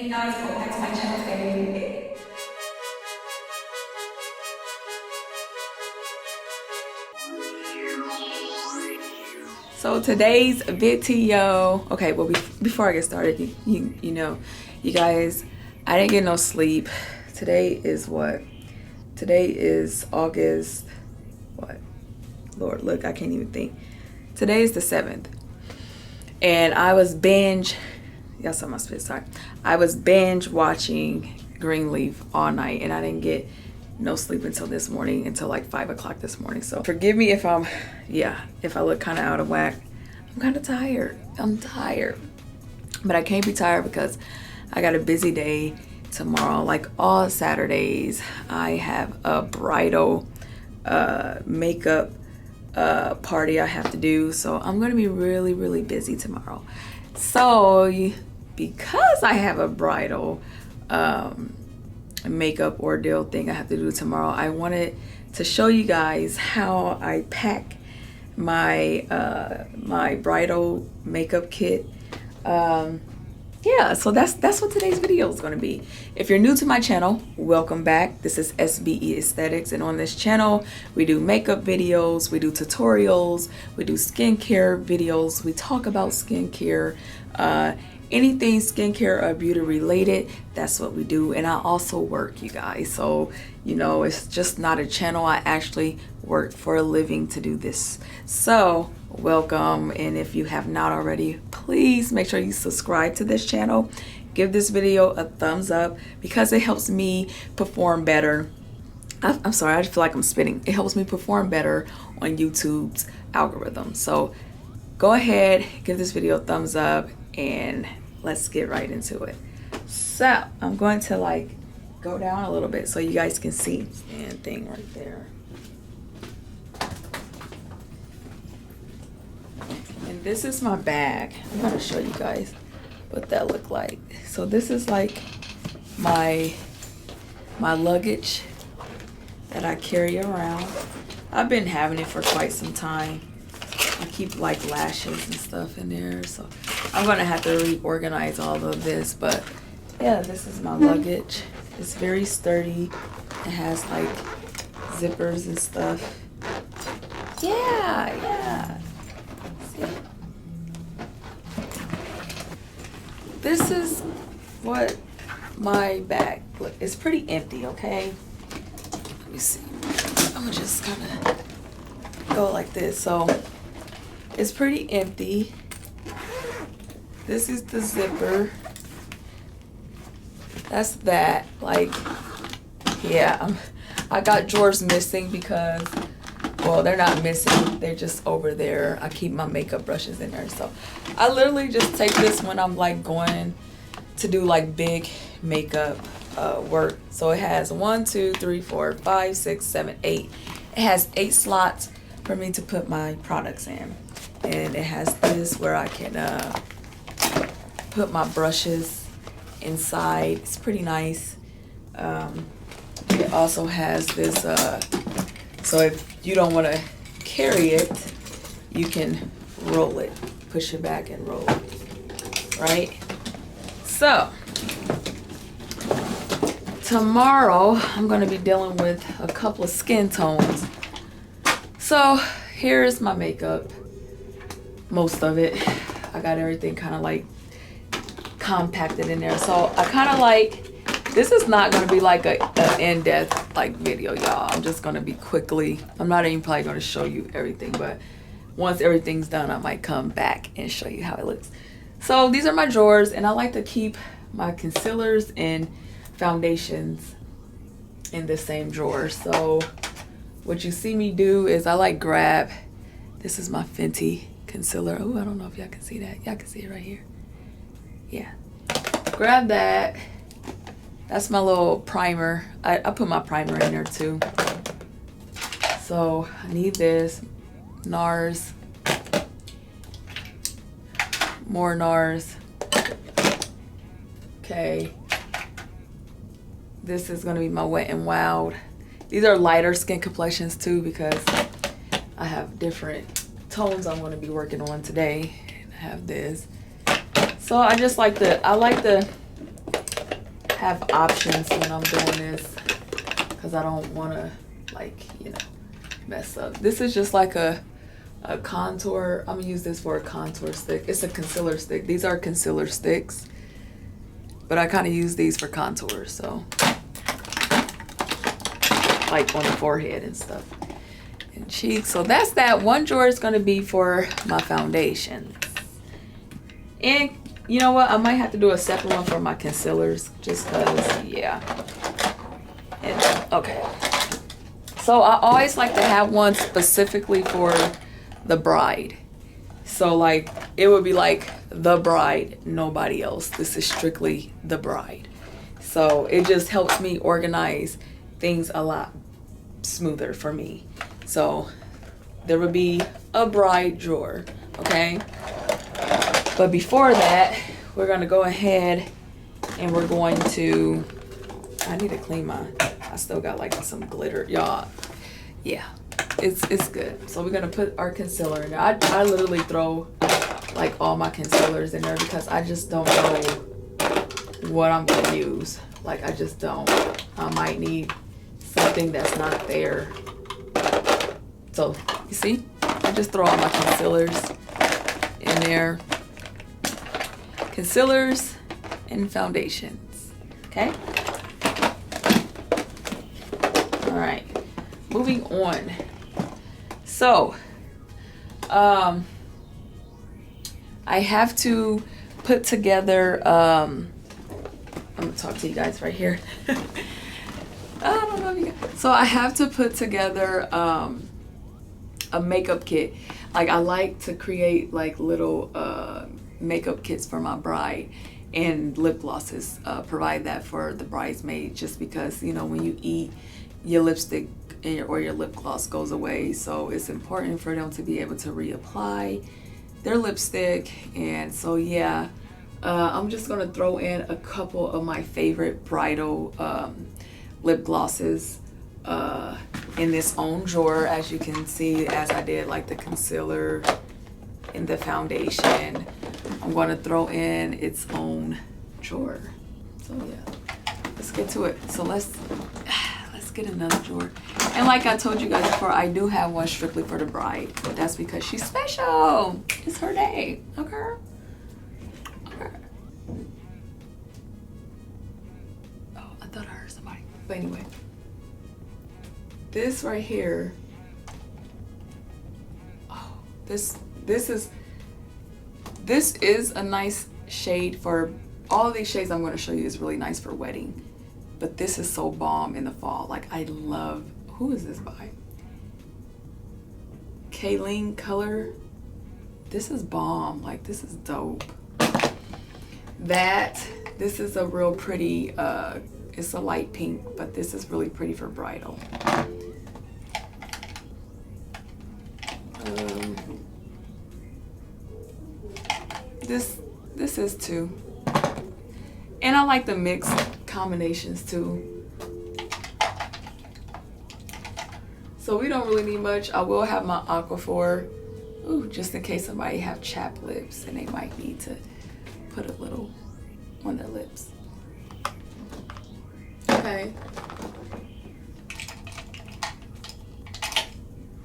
Hey guys, welcome back to my channel today. So today's video, okay, well before I get started, you know, you guys, I didn't get no sleep. Today is what? Today is August, what? Lord, look, I can't even think. Today is the 7th. And I was binge, yes, I must be sorry. I was binge watching Greenleaf all night, and I didn't get no sleep until this morning, until like 5 o'clock this morning. So forgive me if if I look kind of out of whack. I'm kind of tired. I'm tired, but I can't be tired because I got a busy day tomorrow. Like all Saturdays, I have a bridal makeup party I have to do, so I'm gonna be really busy tomorrow. So because I have a bridal makeup ordeal thing I have to do tomorrow, I wanted to show you guys how I pack my my bridal makeup kit. Yeah, so that's what today's video is going to be. If you're new to my channel, welcome back. This is SBE Aesthetics, and on this channel we do makeup videos, we do tutorials, we do skincare videos, we talk about skincare, anything skincare or beauty related. That's what we do. And I also work, you guys, so you know, it's just not a channel. I actually work for a living to do this. So welcome, and if you have not already, please make sure you subscribe to this channel. Give this video a thumbs up because it helps me perform better. I'm sorry, I just feel like I'm spitting. It helps me perform better on YouTube's algorithm. So go ahead, give this video a thumbs up, and let's get right into it. So I'm going to like go down a little bit so you guys can see stand thing right there. And this is my bag. I'm going to show you guys what that look like. So this is like my luggage that I carry around. I've been having it for quite some time. I keep like lashes and stuff in there, so I'm gonna have to reorganize all of this. But yeah, this is my luggage. It's very sturdy. It has like zippers and stuff. Yeah. See? This is what my bag look. It's pretty empty, okay? Let me see. I'm gonna just kind of go like this. So it's pretty empty. This is the zipper. That's that. Like, yeah, I got drawers missing because, well, they're not missing. They're just over there. I keep my makeup brushes in there. So I literally just take this when I'm like going to do like big makeup work. So it has 1, 2, 3, 4, 5, 6, 7, 8. It has 8 slots for me to put my products in. And it has this where I can put my brushes inside. It's pretty nice. It also has this, so if you don't want to carry it, you can roll it, push it back and roll it, right? So tomorrow I'm going to be dealing with a couple of skin tones. So here's my makeup. Most of it. I got everything kind of like compacted in there. So I kind of like, this is not going to be like a in-depth like video, y'all. I'm just going to be quickly, I'm not even probably going to show you everything, but once everything's done, I might come back and show you how it looks. So these are my drawers, and I like to keep my concealers and foundations in the same drawer. So what you see me do is I like grab, this is my Fenty concealer. Oh, I don't know if y'all can see that. Y'all can see it right here. Yeah. Grab that. That's my little primer. I put my primer in there too. So I need this. NARS. More NARS. Okay. This is going to be my Wet n Wild. These are lighter skin complexions too because I have different tones I'm going to be working on today. I have this. So I just like I like the have options when I'm doing this because I don't want to, like, you know, mess up. This is just like a contour. I'm gonna use this for a contour stick. It's a concealer stick. These are concealer sticks, but I kind of use these for contour, so like on the forehead and stuff and cheeks. So that's that. One drawer is gonna be for my foundation, and you know what, I might have to do a separate one for my concealers just because, yeah. And, okay, so I always like to have one specifically for the bride. So like it would be like the bride, nobody else. This is strictly the bride. So it just helps me organize things a lot smoother for me. So there would be a bride drawer, okay? But before that, we're gonna go ahead and we're going to, I need to clean mine. I still got like some glitter, y'all. Yeah, it's good. So we're gonna put our concealer in there. I literally throw like all my concealers in there because I just don't know what I'm gonna use. Like, I just don't. I might need something that's not there. So you see, I just throw all my concealers in there. Concealers and foundations, okay? All right, moving on. So, I have to put together, I'm gonna talk to you guys right here. I don't know if you guys, so I have to put together a makeup kit. Like, I like to create like little makeup kits for my bride, and lip glosses provide that for the bridesmaid, just because, you know, when you eat, your lipstick or your lip gloss goes away, so it's important for them to be able to reapply their lipstick. And so yeah, I'm just gonna throw in a couple of my favorite bridal lip glosses in this own drawer, as you can see, as I did like the concealer and the foundation. I'm going to throw in its own drawer. So yeah, let's get to it. So let's get another drawer. And like I told you guys before, I do have one strictly for the bride, but that's because she's special. It's her day, okay? Okay. Oh, I thought I heard somebody. But anyway, this right here. Oh, this is a nice shade for, all of these shades I'm going to show you is really nice for wedding, but this is so bomb in the fall. Like, I love, who is this by? Kayleen Color. This is bomb. Like, this is dope. This is a real pretty, it's a light pink, but this is really pretty for bridal. This is too, and I like the mixed combinations too. So we don't really need much. I will have my Aquaphor, just in case somebody have chapped lips and they might need to put a little on their lips. Okay.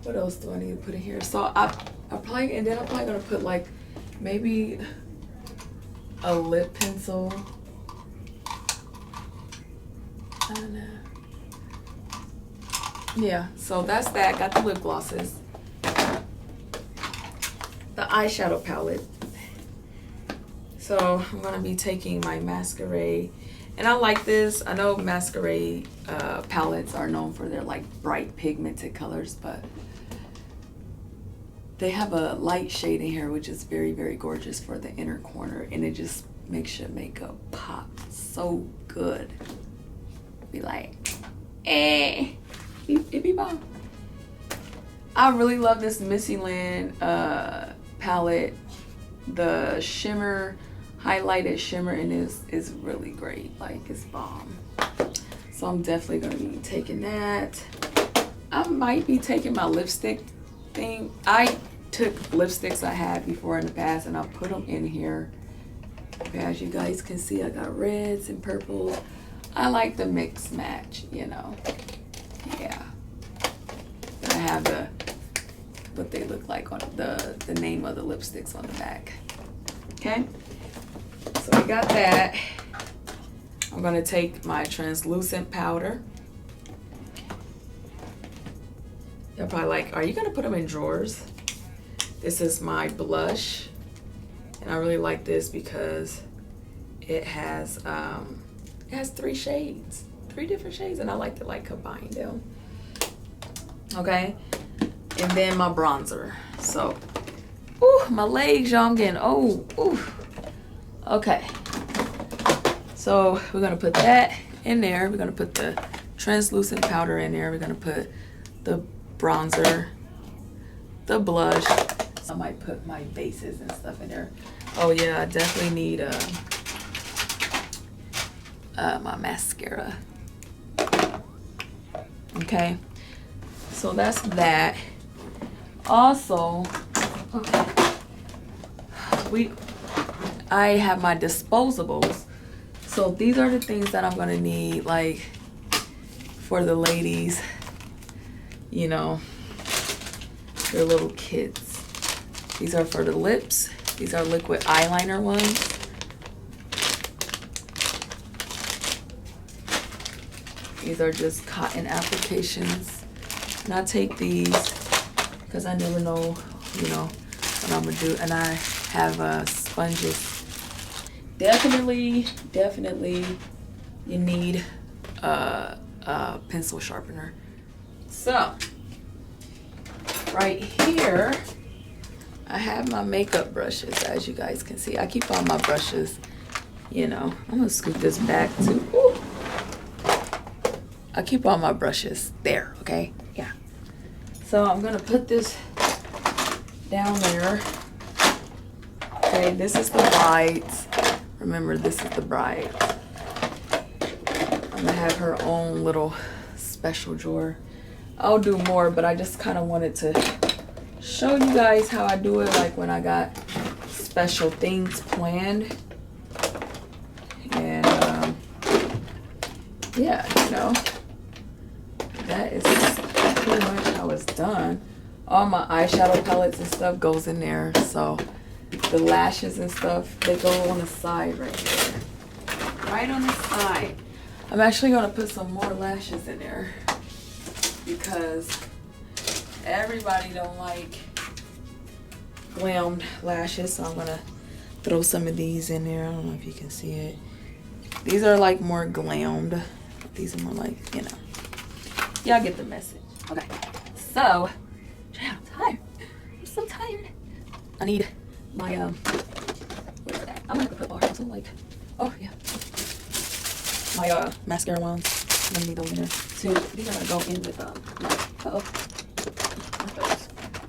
What else do I need to put in here? So I'm probably gonna put like maybe a lip pencil. I don't know. Yeah, so that's that. Got the lip glosses. The eyeshadow palette. So I'm gonna be taking my Masquerade, and I like this. I know Masquerade palettes are known for their like bright pigmented colors, but they have a light shade in here which is very, very gorgeous for the inner corner, and it just makes your makeup pop so good. Be like, it be bomb. I really love this Missy Lynn palette. The shimmer, highlighted shimmer in this is really great. Like, it's bomb. So I'm definitely gonna be taking that. I might be taking my lipstick thing. I took lipsticks I had before in the past and I put them in here. Okay, as you guys can see, I got reds and purples. I like the mix match, you know. Yeah. I have the what they look like on the name of the lipsticks on the back. Okay. So we got that. I'm gonna take my translucent powder. You're probably like, are you gonna put them in drawers? This is my blush, and I really like this because it has 3 shades, 3 different shades, and I like to like combine them. Okay, and then my bronzer. So, ooh, my legs, y'all, I'm getting ooh. Okay, so we're gonna put that in there. We're gonna put the translucent powder in there. We're gonna put the bronzer, the blush. I might put my bases and stuff in there. Oh yeah, I definitely need my mascara. Okay, so that's that. Also, okay, I have my disposables. So these are the things that I'm gonna need, like, for the ladies, you know, their little kids. These are for the lips. These are liquid eyeliner ones. These are just cotton applications. And I take these because I never know, you know, what I'm gonna do. And I have sponges. Definitely, you need a pencil sharpener. So, right here, I have my makeup brushes, as you guys can see. I keep all my brushes, you know. I'm gonna scoot this back too. Ooh. I keep all my brushes there, okay? Yeah. So I'm gonna put this down there. Okay, this is the bride's. Remember, this is the bride. I'm gonna have her own little special drawer. I'll do more, but I just kind of wanted to show you guys how I do it, like when I got special things planned. And yeah, you know, that is pretty much how it's done. All my eyeshadow palettes and stuff goes in there. So the lashes and stuff, they go on the side right here. Right on the side. I'm actually gonna put some more lashes in there because everybody don't like glammed lashes. So I'm gonna throw some of these in there. I don't know if you can see it. These are like more glammed. These are more like, you know. Y'all get the message. Okay. So, I'm tired. I'm so tired. I need my what is that? I'm gonna have to put also like, oh yeah, my mascara wands. I'm gonna need those in there too. These are gonna go in with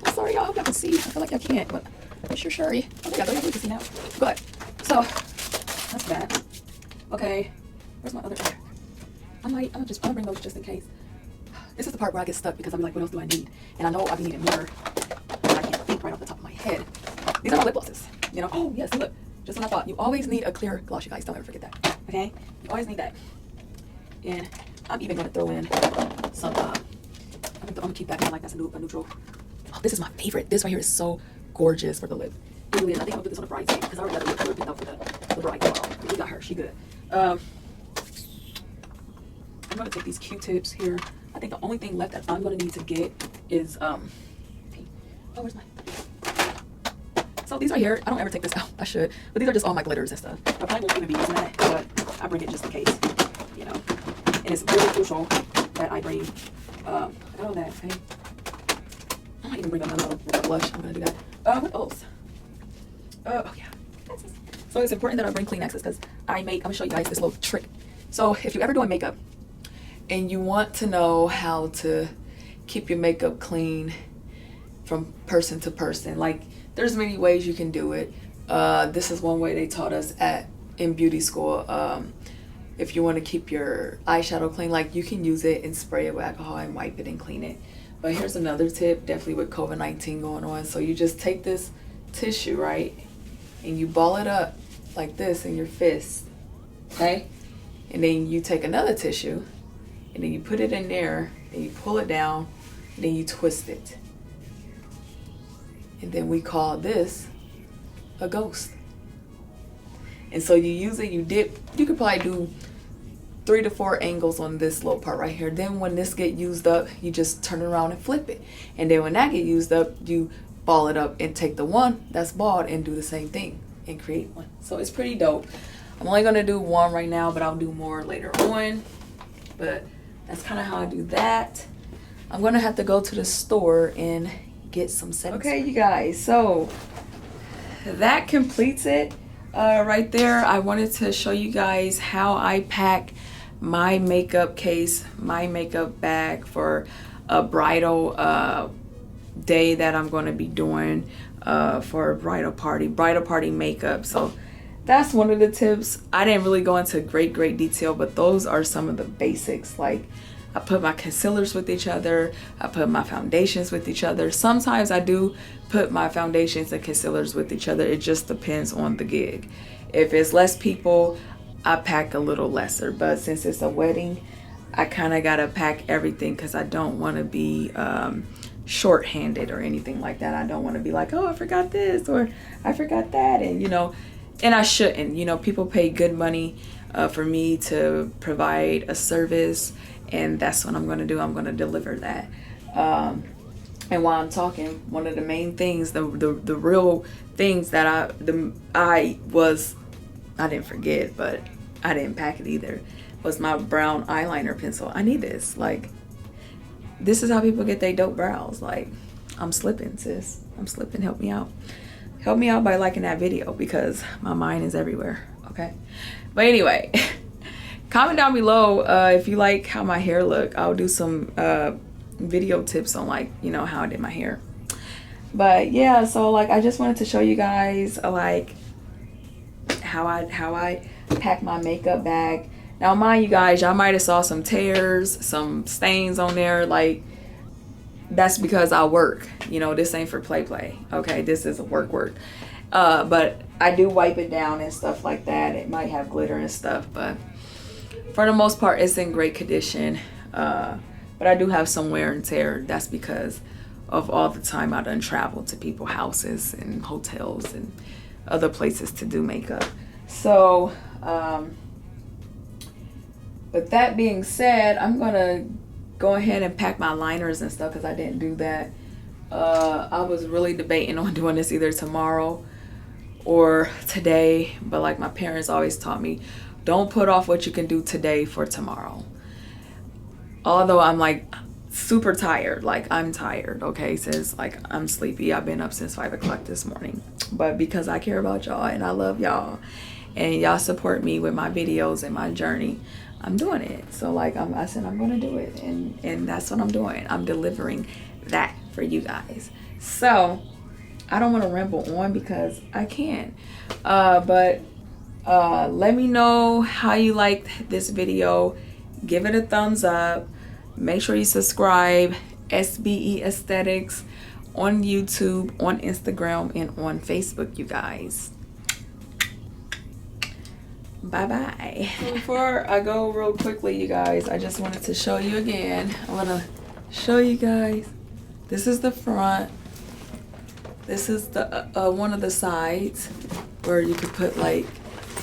I'm sorry, y'all. I hope y'all can see. I feel like I can't, but I'm sure Sherry. I think I can see now. Good. So that's that. Okay. Where's my other? I'm gonna bring those just in case. This is the part where I get stuck because I'm like, what else do I need? And I know I've been needing more, but I can't think right off the top of my head. These are my lip glosses. You know, oh yes, look, just when I thought. You always need a clear gloss, you guys. Don't ever forget that. Okay? You always need that. And I'm even gonna throw in some. I'm gonna keep that one like that's a neutral. Oh, this is my favorite. This right here is so gorgeous for the lip. It really is. I think I'm gonna put this on the bride's because I already got the lip color picked out for the bride tomorrow. We got her. She good. I'm gonna take these Q-tips here. I think the only thing left that I'm gonna need to get is oh, where's my? So these right here, I don't ever take this out. I should, but these are just all my glitters and stuff. I probably won't even be using that, but I bring it just in case, you know. And it's really crucial that I bring. I got all that. Okay. I might even bring another blush. I'm gonna do that. What else? Oh yeah. So it's important that I bring Kleenexes because I'm gonna show you guys this little trick. So if you're ever doing makeup and you want to know how to keep your makeup clean from person to person, like there's many ways you can do it. This is one way they taught us in beauty school. If you want to keep your eyeshadow clean, like you can use it and spray it with alcohol and wipe it and clean it. But here's another tip, definitely with COVID-19 going on. So you just take this tissue, right, and you ball it up like this in your fist, okay? And then you take another tissue and then you put it in there and you pull it down and then you twist it. And then we call this a ghost. And so you use it, you dip, you could probably do 3 to 4 angles on this little part right here. Then when this get used up, you just turn it around and flip it. And then when that get used up, you ball it up and take the one that's balled and do the same thing and create one. So it's pretty dope. I'm only gonna do one right now, but I'll do more later on. But that's kind of how I do that. I'm gonna have to go to the store and get some settings. Okay, you guys, so that completes it right there. I wanted to show you guys how I pack my makeup case, my makeup bag for a bridal day that I'm going to be doing for a bridal party makeup. So that's one of the tips. I didn't really go into great detail, but those are some of the basics. Like, I put my concealers with each other, I put my foundations with each other. Sometimes I do put my foundations and concealers with each other. It just depends on the gig. If it's less people, I pack a little lesser, but since it's a wedding, I kind of gotta pack everything because I don't want to be short-handed or anything like that. I don't want to be like, oh, I forgot this or I forgot that, and you know, and I shouldn't. You know, people pay good money for me to provide a service, and that's what I'm going to do. I'm going to deliver that. And while I'm talking, one of the main things, the real things that I didn't forget, but I didn't pack it either, was my brown eyeliner pencil. I need this. Like, this is how people get their dope brows. Like, I'm slipping, sis. I'm slipping. Help me out. Help me out by liking that video because my mind is everywhere. Okay. But anyway, comment down below if you like how my hair look. I'll do some video tips on, like, you know, how I did my hair. But yeah, so like I just wanted to show you guys like how I pack my makeup bag. Now mind you guys, y'all might have saw some tears, some stains on there. Like, that's because I work. You know, this ain't for play. Okay, this is work. But I do wipe it down and stuff like that. It might have glitter and stuff, but for the most part, it's in great condition. But I do have some wear and tear. That's because of all the time I done traveled to people's houses and hotels and other places to do makeup. So, with that being said, I'm gonna go ahead and pack my liners and stuff because I didn't do that. I was really debating on doing this either tomorrow or today, but like my parents always taught me, don't put off what you can do today for tomorrow. Although I'm like super tired, like I'm tired, okay, sis, like I'm sleepy. I've been up since 5 o'clock this morning, but because I care about y'all and I love y'all and y'all support me with my videos and my journey, I'm doing it. So like I said I'm gonna do it, and that's what I'm doing. I'm delivering that for you guys. So I don't want to ramble on because I can, but let me know how you liked this video. Give it a thumbs up. Make sure you subscribe. SBE Aesthetics on YouTube, on Instagram, and on Facebook, you guys. Bye-bye. Before I go real quickly, you guys, I just wanted to show you again. I want to show you guys. This is the front. This is the one of the sides where you could put, like,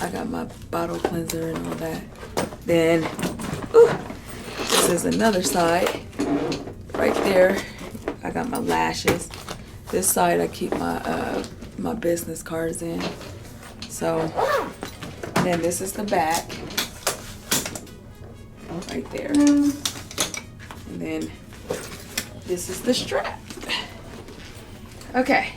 I got my bottle cleanser and all that. Then, this is another side. Right there, I got my lashes. This side, I keep my my business cards in. So, then this is the back. Right there. And then this is the strap. Okay.